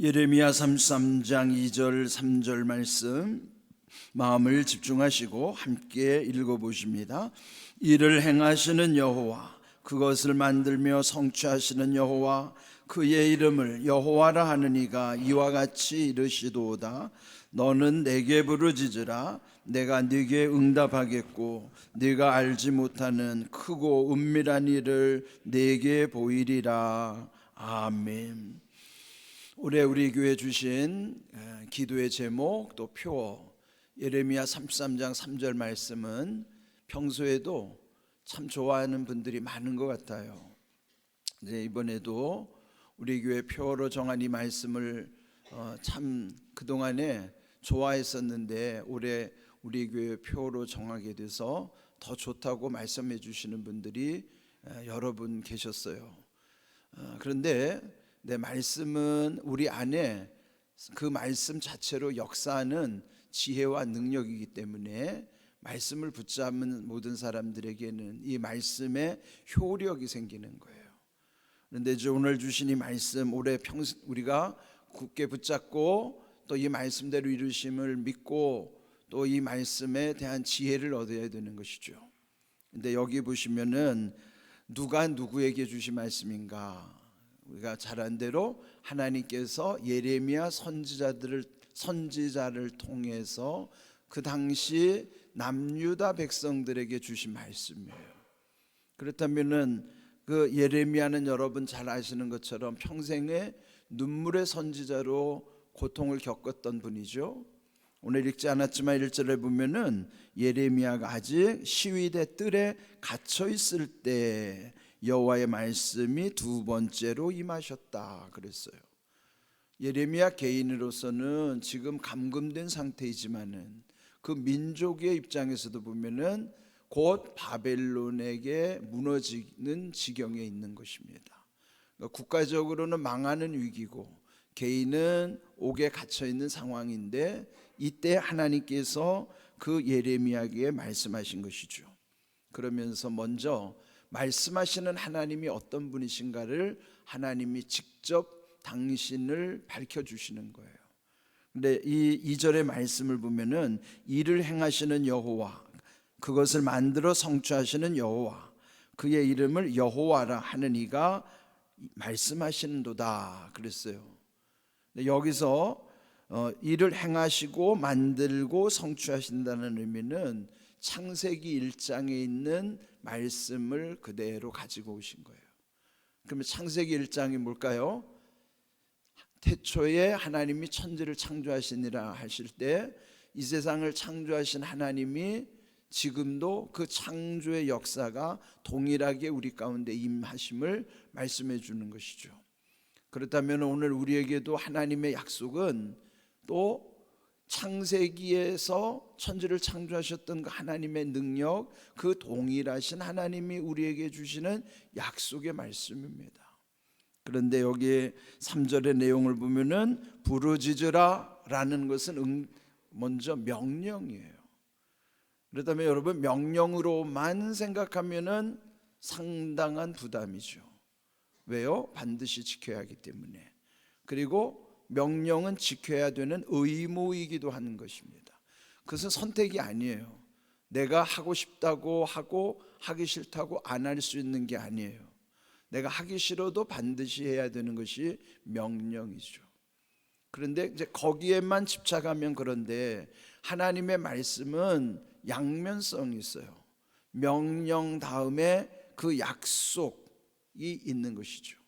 예레미야 33장 2절 3절 말씀 마음을 집중하시고 함께 읽어보십니다. 이를 행하시는 여호와, 그것을 만들며 성취하시는 여호와, 그의 이름을 여호와라 하느니가 이와 같이 이르시도다. 너는 내게 부르짖으라. 내가 네게 응답하겠고 네가 알지 못하는 크고 은밀한 일을 네게 보이리라. 아멘. 올해 우리 교회 주신 기도의 제목 또 표 예레미야 33장 3절 말씀은 평소에도 참 좋아하는 분들이 많은 것 같아요. 이제 이번에도 우리 교회 표로 정한 이 말씀을 참 그동안에 좋아했었는데 올해 우리 교회 표로 정하게 돼서 더 좋다고 말씀해 주시는 분들이 여러 분 계셨어요. 그런데 내 말씀은 우리 안에 그 말씀 자체로 역사하는 지혜와 능력이기 때문에 말씀을 붙잡는 모든 사람들에게는 이 말씀에 효력이 생기는 거예요. 그런데 오늘 주신 이 말씀 올해 우리가 굳게 붙잡고 또 이 말씀대로 이루심을 믿고 또 이 말씀에 대한 지혜를 얻어야 되는 것이죠. 근데 여기 보시면은 누가 누구에게 주신 말씀인가? 우리가 잘 안 대로 하나님께서 예레미야 선지자를 통해서 그 당시 남유다 백성들에게 주신 말씀이에요. 그렇다면은 그 예레미야는 여러분 잘 아시는 것처럼 평생에 눈물의 선지자로 고통을 겪었던 분이죠. 오늘 읽지 않았지만 1절에 보면은 예레미야가 아직 시위대 뜰에 갇혀 있을 때 여호와의 말씀이 두 번째로 임하셨다 그랬어요. 예레미야 개인으로서는 지금 감금된 상태이지만은 그 민족의 입장에서도 보면은 곧 바벨론에게 무너지는 지경에 있는 것입니다. 그러니까 국가적으로는 망하는 위기고 개인은 옥에 갇혀 있는 상황인데 이때 하나님께서 그 예레미야에게 말씀하신 것이죠. 그러면서 먼저 말씀하시는 하나님이 어떤 분이신가를 하나님이 직접 당신을 밝혀주시는 거예요. 근데 이 2절의 말씀을 보면은 이를 행하시는 여호와, 그것을 만들어 성취하시는 여호와, 그의 이름을 여호와라 하는 이가 말씀하시는도다 그랬어요. 근데 여기서 이를 행하시고 만들고 성취하신다는 의미는 창세기 1장에 있는 말씀을 그대로 가지고 오신 거예요. 그러면 창세기 1장이 뭘까요? 태초에 하나님이 천지를 창조하시니라 하실 때 이 세상을 창조하신 하나님이 지금도 그 창조의 역사가 동일하게 우리 가운데 임하심을 말씀해 주는 것이죠. 그렇다면 오늘 우리에게도 하나님의 약속은 또 창세기에서 천지를 창조하셨던 그 하나님의 능력, 그 동일하신 하나님이 우리에게 주시는 약속의 말씀입니다. 그런데 여기 3절의 내용을 보면은 부르짖으라 라는 것은 먼저 명령이에요. 그렇다면 여러분 명령으로만 생각하면은 상당한 부담이죠. 왜요? 반드시 지켜야 하기 때문에. 그리고 명령은 지켜야 되는 의무이기도 하는 것입니다. 그것은 선택이 아니에요. 내가 하고 싶다고 하고 하기 싫다고 안 할 수 있는 게 아니에요. 내가 하기 싫어도 반드시 해야 되는 것이 명령이죠. 그런데 이제 거기에만 집착하면 그런데 하나님의 말씀은 양면성이 있어요. 명령 다음에 그 약속이 있는 것이죠.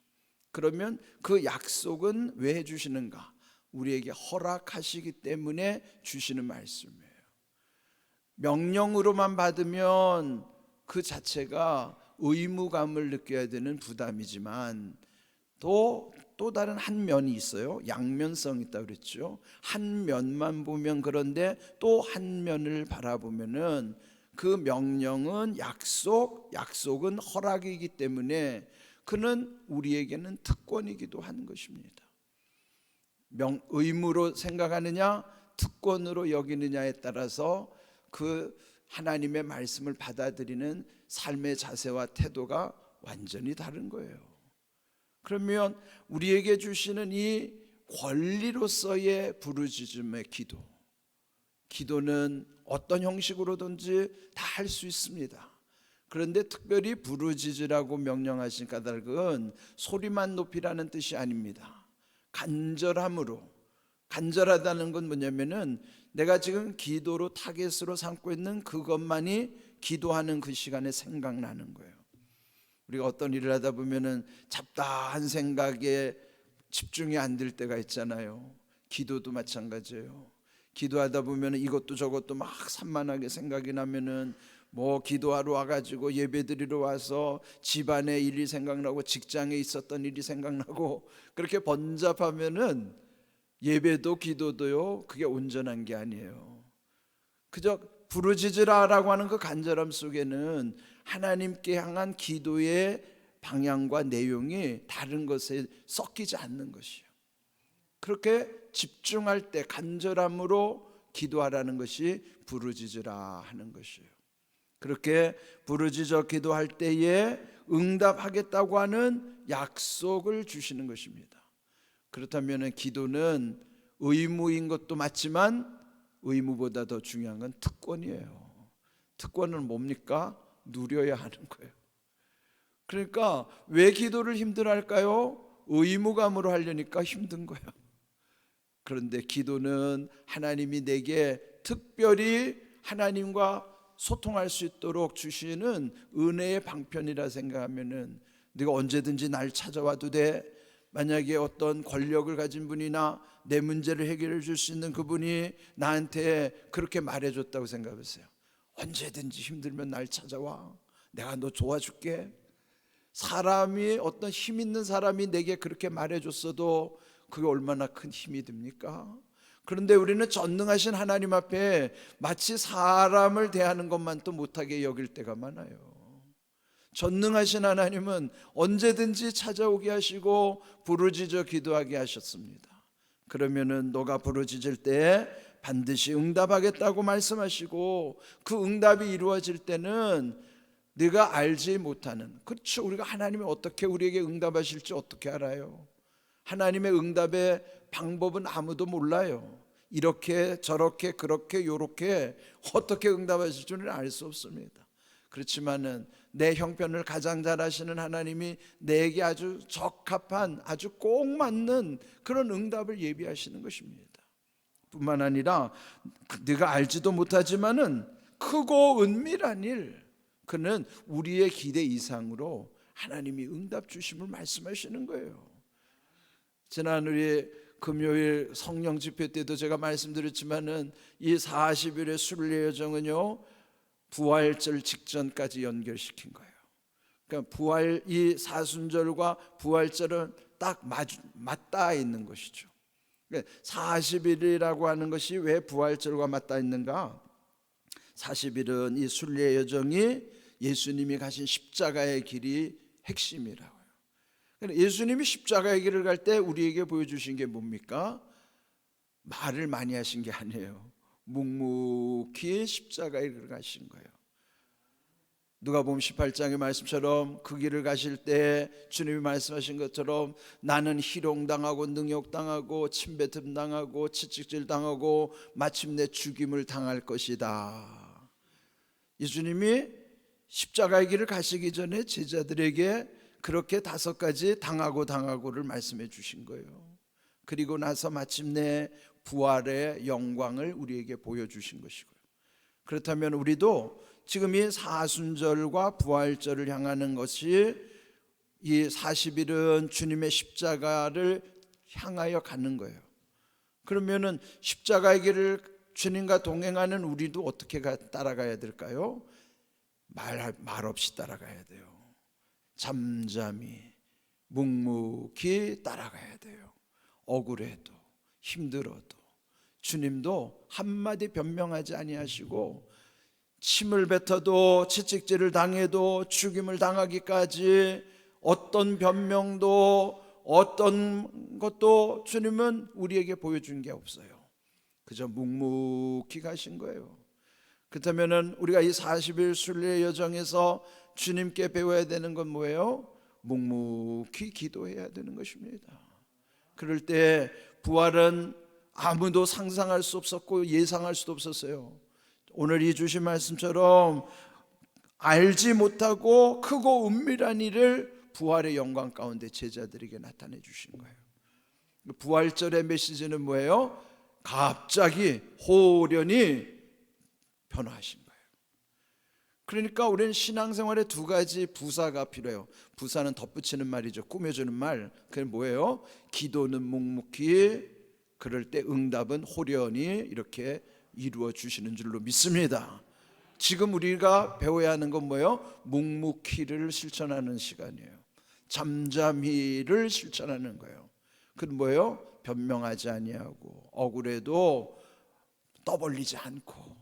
그러면 그 약속은 왜 해주시는가? 우리에게 허락하시기 때문에 주시는 말씀이에요. 명령으로만 받으면 그 자체가 의무감을 느껴야 되는 부담이지만 또 다른 한 면이 있어요. 양면성이 있다고 그랬죠. 한 면만 보면 그런데 또 한 면을 바라보면은 그 명령은 약속은 허락이기 때문에 그는 우리에게는 특권이기도 하는 것입니다. 의무로 생각하느냐 특권으로 여기느냐에 따라서 그 하나님의 말씀을 받아들이는 삶의 자세와 태도가 완전히 다른 거예요. 그러면 우리에게 주시는 이 권리로서의 부르짖음의 기도. 기도는 어떤 형식으로든지 다 할 수 있습니다. 그런데 특별히 부르짖으라고 명령하신 까닭은 소리만 높이라는 뜻이 아닙니다. 간절함으로. 간절하다는 건 뭐냐면은 내가 지금 기도로 타겟으로 삼고 있는 그것만이 기도하는 그 시간에 생각나는 거예요. 우리가 어떤 일을 하다 보면은 잡다한 생각에 집중이 안 될 때가 있잖아요. 기도도 마찬가지예요. 기도하다 보면 이것도 저것도 막 산만하게 생각이 나면은 뭐 기도하러 와가지고 예배드리러 와서 집안의 일이 생각나고 직장에 있었던 일이 생각나고 그렇게 번잡하면은 예배도 기도도요, 그게 온전한 게 아니에요. 그저 부르짖으라라고 하는 그 간절함 속에는 하나님께 향한 기도의 방향과 내용이 다른 것에 섞이지 않는 것이요. 그렇게 집중할 때 간절함으로 기도하라는 것이 부르짖으라 하는 것이에요. 그렇게 부르짖어 기도할 때에 응답하겠다고 하는 약속을 주시는 것입니다. 그렇다면 기도는 의무인 것도 맞지만 의무보다 더 중요한 건 특권이에요. 특권은 뭡니까? 누려야 하는 거예요. 그러니까 왜 기도를 힘들어할까요? 의무감으로 하려니까 힘든 거예요. 그런데 기도는 하나님이 내게 특별히 하나님과 소통할 수 있도록 주시는 은혜의 방편이라 생각하면은 네가 언제든지 날 찾아와도 돼. 만약에 어떤 권력을 가진 분이나 내 문제를 해결해 줄 수 있는 그분이 나한테 그렇게 말해줬다고 생각하세요. 언제든지 힘들면 날 찾아와. 내가 너 도와줄게. 사람이 어떤 힘 있는 사람이 내게 그렇게 말해줬어도 그게 얼마나 큰 힘이 됩니까? 그런데 우리는 전능하신 하나님 앞에 마치 사람을 대하는 것만 또 못하게 여길 때가 많아요. 전능하신 하나님은 언제든지 찾아오게 하시고 부르짖어 기도하게 하셨습니다. 그러면은 너가 부르짖을 때 반드시 응답하겠다고 말씀하시고 그 응답이 이루어질 때는 네가 알지 못하는, 그렇죠, 우리가 하나님이 어떻게 우리에게 응답하실지 어떻게 알아요? 하나님의 응답의 방법은 아무도 몰라요. 이렇게 저렇게 그렇게 요렇게 어떻게 응답하실 줄은 알 수 없습니다. 그렇지만은 내 형편을 가장 잘 아시는 하나님이 내게 아주 적합한, 아주 꼭 맞는 그런 응답을 예비하시는 것입니다. 뿐만 아니라 네가 알지도 못하지만은 크고 은밀한 일, 그는 우리의 기대 이상으로 하나님이 응답 주심을 말씀하시는 거예요. 지난 우리 금요일 성령 집회 때도 제가 말씀드렸지만은 이 40일의 순례 여정은요, 부활절 직전까지 연결시킨 거예요. 그러니까 부활, 이 사순절과 부활절은 딱 맞닿아 있는 것이죠. 40일이라고 하는 것이 왜 부활절과 맞닿아 있는가? 40일은 이 순례 여정이 예수님이 가신 십자가의 길이 핵심이라고요. 예수님이 십자가의 길을 갈 때 우리에게 보여주신 게 뭡니까? 말을 많이 하신 게 아니에요. 묵묵히 십자가의 길을 가신 거예요. 누가복음 18장의 말씀처럼 그 길을 가실 때 주님이 말씀하신 것처럼 나는 희롱당하고 능욕당하고 침뱉음당하고 채찍질당하고 마침내 죽임을 당할 것이다. 예수님이 십자가의 길을 가시기 전에 제자들에게 그렇게 5가지 당하고를 말씀해 주신 거예요. 그리고 나서 마침내 부활의 영광을 우리에게 보여주신 것이고요. 그렇다면 우리도 지금 이 사순절과 부활절을 향하는 것이, 이 40일은 주님의 십자가를 향하여 가는 거예요. 그러면은 십자가의 길을 주님과 동행하는 우리도 어떻게 따라가야 될까요? 말 없이 따라가야 돼요. 잠잠히 묵묵히 따라가야 돼요. 억울해도 힘들어도 주님도 한마디 변명하지 아니하시고 침을 뱉어도 채찍질을 당해도 죽임을 당하기까지 어떤 변명도 어떤 것도 주님은 우리에게 보여준 게 없어요. 그저 묵묵히 가신 거예요. 그렇다면 우리가 이 40일 순례 여정에서 주님께 배워야 되는 건 뭐예요? 묵묵히 기도해야 되는 것입니다. 그럴 때 부활은 아무도 상상할 수 없었고 예상할 수도 없었어요. 오늘 이 주신 말씀처럼 알지 못하고 크고 은밀한 일을 부활의 영광 가운데 제자들에게 나타내 주신 거예요. 부활절의 메시지는 뭐예요? 갑자기 호련히 변화하신 거예요. 그러니까 우리는 신앙생활에 두 가지 부사가 필요해요. 부사는 덧붙이는 말이죠. 꾸며주는 말. 그게 뭐예요? 기도는 묵묵히, 그럴 때 응답은 호련히 이렇게 이루어 주시는 줄로 믿습니다. 지금 우리가 배워야 하는 건 뭐예요? 묵묵히를 실천하는 시간이에요. 잠잠히를 실천하는 거예요. 그건 뭐예요? 변명하지 아니하고 억울해도 떠벌리지 않고,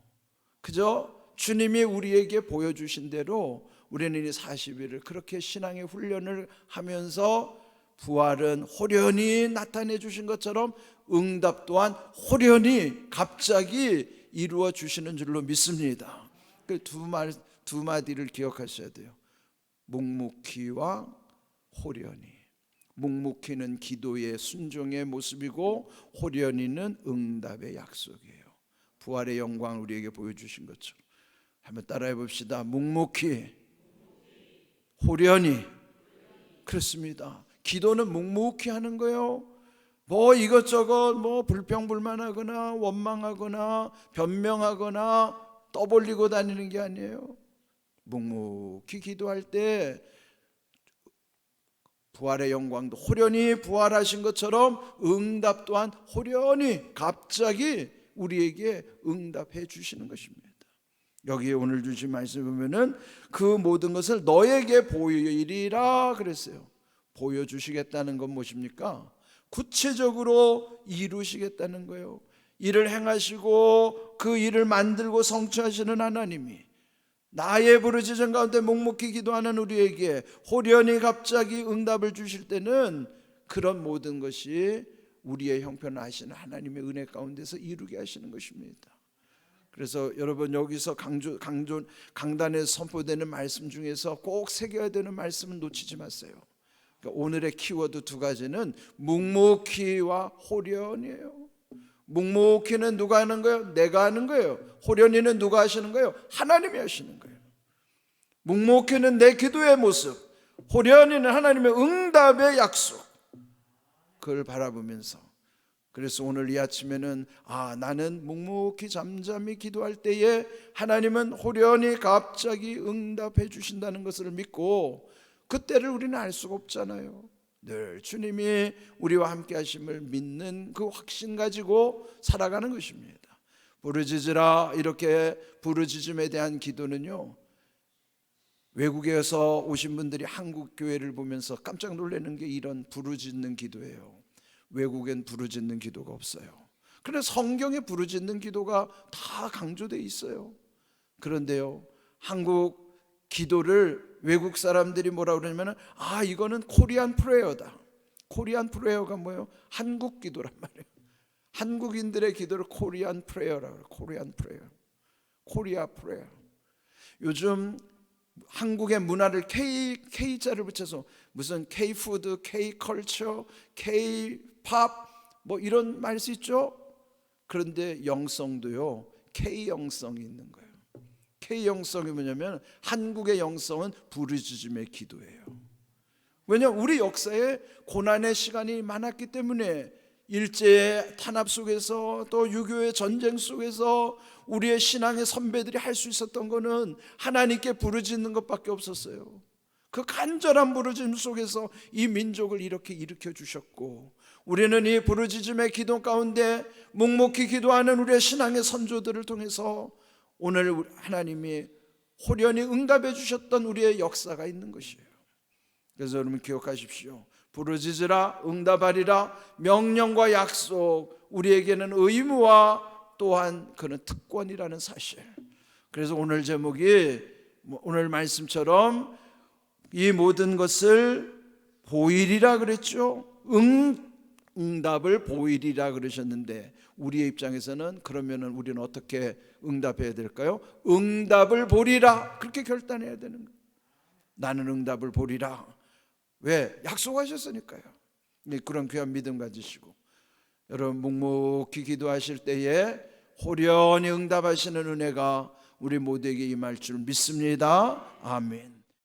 그저 주님이 우리에게 보여주신 대로 우리는 이 40일을 그렇게 신앙의 훈련을 하면서 부활은 호련히 나타내 주신 것처럼 응답 또한 호련히 갑자기 이루어 주시는 줄로 믿습니다. 그 두 마디를 기억하셔야 돼요. 묵묵히와 호련히. 묵묵히는 기도의 순종의 모습이고 호련히는 응답의 약속이에요. 부활의 영광을 우리에게 보여주신 것처럼 한번 따라해 봅시다. 묵묵히, 호련히. 그렇습니다. 기도는 묵묵히 하는 거예요. 뭐 이것저것 뭐 불평불만하거나 원망하거나 변명하거나 떠벌리고 다니는 게 아니에요. 묵묵히 기도할 때 부활의 영광도 호련히 부활하신 것처럼 응답 또한 호련히 갑자기 우리에게 응답해 주시는 것입니다. 여기에 오늘 주신 말씀 보면은 그 모든 것을 너에게 보이리라 그랬어요. 보여주시겠다는 건 무엇입니까? 구체적으로 이루시겠다는 거예요. 일을 행하시고 그 일을 만들고 성취하시는 하나님이 나의 부르짖음 가운데 묵묵히 기도하는 우리에게 호련히 갑자기 응답을 주실 때는 그런 모든 것이 우리의 형편을 아시는 하나님의 은혜 가운데서 이루게 하시는 것입니다. 그래서 여러분 여기서 강단에 선포되는 말씀 중에서 꼭 새겨야 되는 말씀은 놓치지 마세요. 그러니까 오늘의 키워드 두 가지는 묵묵히와 호련이에요. 묵묵히는 누가 하는 거예요? 내가 하는 거예요. 호련히는 누가 하시는 거예요? 하나님이 하시는 거예요. 묵묵히는 내 기도의 모습, 호련히는 하나님의 응답의 약속, 그걸 바라보면서, 그래서 오늘 이 아침에는 나는 묵묵히 잠잠히 기도할 때에 하나님은 호련히 갑자기 응답해 주신다는 것을 믿고, 그때를 우리는 알 수가 없잖아요. 늘 주님이 우리와 함께 하심을 믿는 그 확신 가지고 살아가는 것입니다. 부르짖으라, 이렇게 부르짖음에 대한 기도는요, 외국에서 오신 분들이 한국 교회를 보면서 깜짝 놀라는 게 이런 부르짖는 기도예요. 외국엔 부르짖는 기도가 없어요. 그래서 성경에 부르짖는 기도가 다 강조되어 있어요. 그런데요, 한국 기도를 외국 사람들이 뭐라고 그러냐면 이거는 코리안 프레어다. 코리안 프레어가 뭐예요? 한국 기도란 말이에요. 한국인들의 기도를 코리안 프레어라고 해요. 코리안 프레어, 코리아 프레어. 요즘 한국의 문화를 K자를 붙여서 무슨 K푸드, K컬처, K팝 뭐 이런 말 수 있죠? 그런데 영성도요, K영성이 있는 거예요. K영성이 뭐냐면 한국의 영성은 부르짖음의 기도예요. 왜냐하면 우리 역사에 고난의 시간이 많았기 때문에, 일제의 탄압 속에서 또 6.25의 전쟁 속에서 우리의 신앙의 선배들이 할 수 있었던 것은 하나님께 부르짖는 것밖에 없었어요. 그 간절한 부르짖음 속에서 이 민족을 이렇게 일으켜 주셨고, 우리는 이 부르짖음의 기도 가운데 묵묵히 기도하는 우리의 신앙의 선조들을 통해서 오늘 하나님이 호련히 응답해 주셨던 우리의 역사가 있는 것이에요. 그래서 여러분 기억하십시오. 부르짖으라 응답하리라, 명령과 약속, 우리에게는 의무와 또한 그는 특권이라는 사실. 그래서 오늘 제목이 오늘 말씀처럼 이 모든 것을 보이리라 그랬죠. 응답을 보이리라 그러셨는데, 우리의 입장에서는 그러면은 우리는 어떻게 응답해야 될까요? 응답을 보리라, 그렇게 결단해야 되는 거예요. 나는 응답을 보리라. 왜? 약속하셨으니까요. 그런 귀한 믿음 가지시고, 여러분 묵묵히 기도하실 때에 호련히 응답하시는 은혜가 우리 모두에게 임할 줄 믿습니다. 아멘.